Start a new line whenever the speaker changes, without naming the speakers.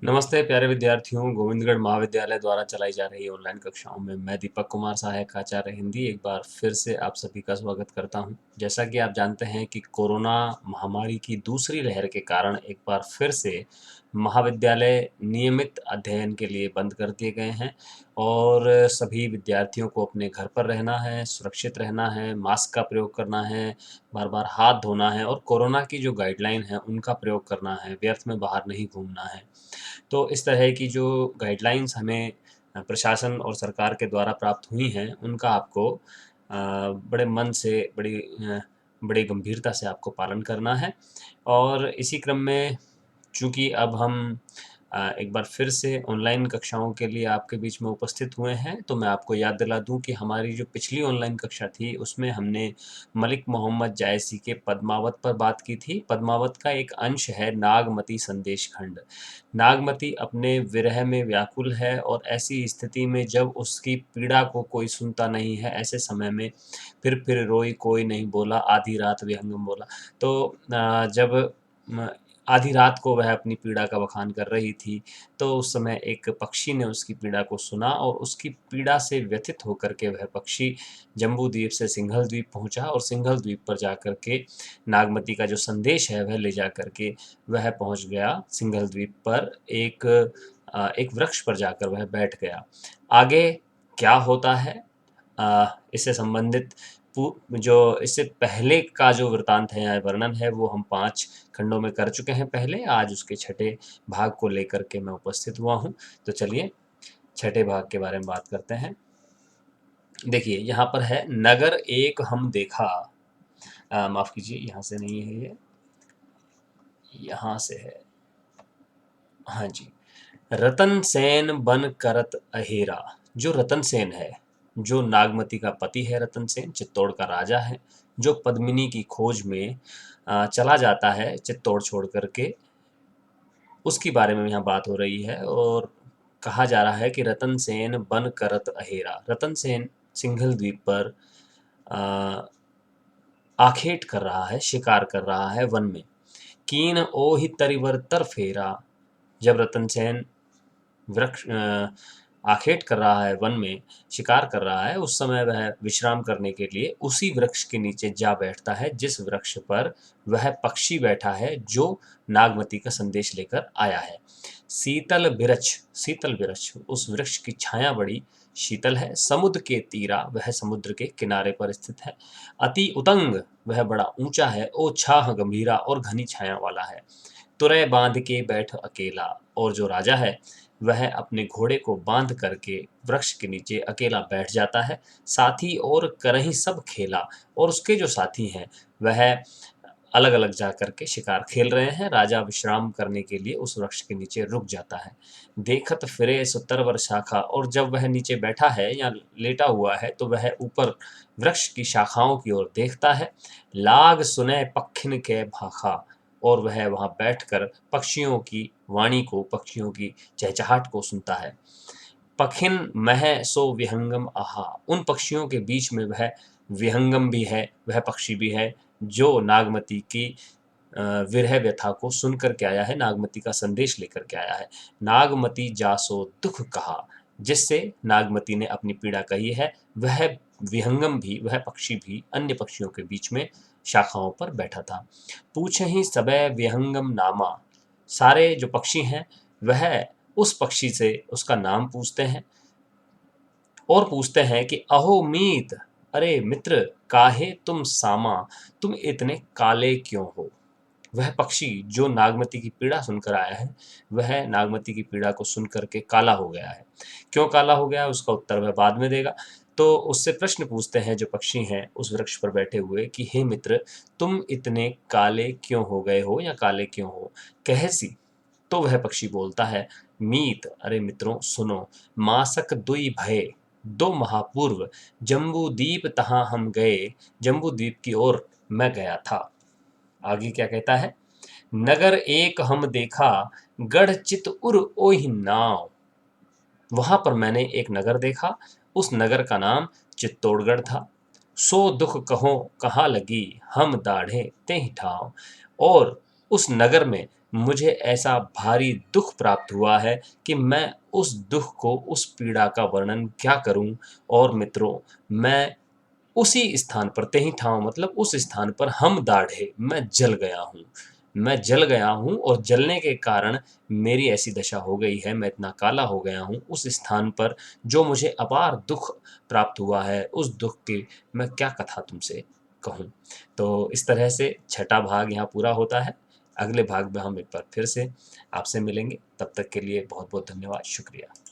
नमस्ते प्यारे विद्यार्थियों, गोविंदगढ़ महाविद्यालय द्वारा चलाई जा रही ऑनलाइन कक्षाओं में मैं दीपक कुमार, सहायक आचार्य हिंदी, एक बार फिर से आप सभी का स्वागत करता हूं। जैसा कि आप जानते हैं कि कोरोना महामारी की दूसरी लहर के कारण एक बार फिर से महाविद्यालय नियमित अध्ययन के लिए बंद कर दिए गए हैं और सभी विद्यार्थियों को अपने घर पर रहना है, सुरक्षित रहना है, मास्क का प्रयोग करना है, बार-बार हाथ धोना है और कोरोना की जो गाइडलाइन है उनका प्रयोग करना है, व्यर्थ में बाहर नहीं घूमना है। तो इस तरह की जो गाइडलाइंस हमें प्रशासन और सरकार के द्वारा प्राप्त हुई हैं, उनका आपको बड़े मन से, बड़ी गंभीरता से आपको पालन करना है। और इसी क्रम में चूँकि अब हम एक बार फिर से ऑनलाइन कक्षाओं के लिए आपके बीच में उपस्थित हुए हैं, तो मैं आपको याद दिला दूँ कि हमारी जो पिछली ऑनलाइन कक्षा थी, उसमें हमने मलिक मोहम्मद जायसी के पद्मावत पर बात की थी। पद्मावत का एक अंश है नागमती संदेश खंड। नागमती अपने विरह में व्याकुल है और ऐसी स्थिति में जब उसकी पीड़ा को कोई सुनता नहीं है, ऐसे समय में फिर रोई कोई नहीं बोला, आधी रात विहंगम बोला। तो जब म आधी रात को वह अपनी पीड़ा का बखान कर रही थी, तो उस समय एक पक्षी ने उसकी पीड़ा को सुना और उसकी पीड़ा से व्यथित होकर के वह पक्षी जम्बूद्वीप से सिंघल द्वीप पहुँचा और सिंघल द्वीप पर जाकर के नागमती का जो संदेश है वह ले जाकर के वह पहुँच गया सिंघल द्वीप पर एक वृक्ष पर जाकर वह बैठ गया। आगे क्या होता है इससे संबंधित जो इससे पहले का जो वृतांत है या वर्णन है वो हम 5 खंडों में कर चुके हैं पहले। आज उसके छठे भाग को लेकर के मैं उपस्थित हुआ हूँ। तो चलिए छठे भाग के बारे में बात करते हैं। देखिए यहाँ पर है नगर एक हम देखा। माफ़ कीजिए, यहाँ से नहीं है ये, यहाँ से है। हाँ जी। रतन सेन बन करत अहेरा। जो रतन सेन है, जो नागमती का पति है, रतन सेन चित्तौड़ का राजा है, जो पद्मिनी की खोज में चला जाता है चित्तौड़ छोड़ करके, उसकी बारे में यहाँ बात हो रही है। और कहा जा रहा है कि रतन सेन बन करत अहेरा। रतन सेन सिंघल द्वीप पर आखेट कर रहा है, शिकार कर रहा है वन में। कीन ओहि तरिवर तर फेरा। जब रतन सेन वृक्ष आखेट कर रहा है, वन में शिकार कर रहा है, उस समय वह विश्राम करने के लिए उसी वृक्ष के नीचे जा बैठता है जिस वृक्ष पर वह पक्षी बैठा है जो नागमती का संदेश लेकर आया है। शीतल वृक्ष, उस वृक्ष की छाया बड़ी शीतल है। समुद्र के तीरा, वह समुद्र के किनारे पर स्थित है। अति उतंग, वह बड़ा ऊंचा है। ओ छाह गंभीरा, और घनी छाया वाला है। तुरय बांध के बैठ अकेला, और जो राजा है वह अपने घोड़े को बांध करके वृक्ष के नीचे अकेला बैठ जाता है। साथी और करहीं सब खेला, और उसके जो साथी हैं वह अलग अलग जा करके शिकार खेल रहे हैं। राजा विश्राम करने के लिए उस वृक्ष के नीचे रुक जाता है। देखत फिरे सुतरवर शाखा, और जब वह नीचे बैठा है या लेटा हुआ है तो वह ऊपर वृक्ष की शाखाओं की ओर देखता है। लाग सुने पक्षिन के भाखा, और वह वहां बैठकर पक्षियों की वाणी को, पक्षियों की चहचहाट को सुनता है। पखिन मह सो विहंगम आहा, उन पक्षियों के बीच में वह विहंगम भी है, वह पक्षी भी है जो नागमती की विरह व्यथा को सुन कर के आया है, नागमती का संदेश लेकर के आया है। नागमती जासो दुख कहा, जिससे नागमती ने अपनी पीड़ा कही है, वह विहंगम भी, वह पक्षी भी अन्य पक्षियों के बीच में शाखाओं पर बैठा था। पूछे ही सबे विहंगम नामा, सारे जो पक्षी हैं वह उस पक्षी से उसका नाम पूछते हैं और पूछते हैं कि अहो मीत, अरे मित्र, काहे तुम सामा, तुम इतने काले क्यों हो। वह पक्षी जो नागमती की पीड़ा सुनकर आया है, वह नागमती की पीड़ा को सुन करके काला हो गया है। क्यों काला हो गया, उसका उत्तर वह बाद में देगा। तो उससे प्रश्न पूछते हैं जो पक्षी हैं उस वृक्ष पर बैठे हुए कि हे मित्र, तुम इतने काले क्यों हो गए हो या काले क्यों हो, कहसी। तो वह पक्षी बोलता है, मीत, अरे मित्रों सुनो, मासक दुई भय, दो महापूर्व, जम्बूदीप तहां हम गए, जम्बूद्वीप की ओर मैं गया था। आगे क्या कहता है, नगर एक हम देखा, गढ़ चित उर ओहि नाव। वहां पर मैंने एक नगर देखा, उस नगर का नाम चित्तौड़गढ़ था। सो दुख कहो कहाँ लगी, हम दाढ़े ते ही ठाव। और उस नगर में मुझे ऐसा भारी दुःख प्राप्त हुआ है कि मैं उस दुःख को, उस पीड़ा का वर्णन क्या करूँ। और मित्रों, मैं उसी स्थान पर, तेही ठाव मतलब उस स्थान पर हम दाढ़े, मैं जल गया हूँ। मैं जल गया हूँ और जलने के कारण मेरी ऐसी दशा हो गई है, मैं इतना काला हो गया हूँ उस स्थान पर, जो मुझे अपार दुःख प्राप्त हुआ है, उस दुःख की मैं क्या कथा तुमसे कहूँ। तो इस तरह से छठा भाग यहाँ पूरा होता है। अगले भाग में हम एक बार फिर से आपसे मिलेंगे। तब तक के लिए बहुत-बहुत धन्यवाद। शुक्रिया।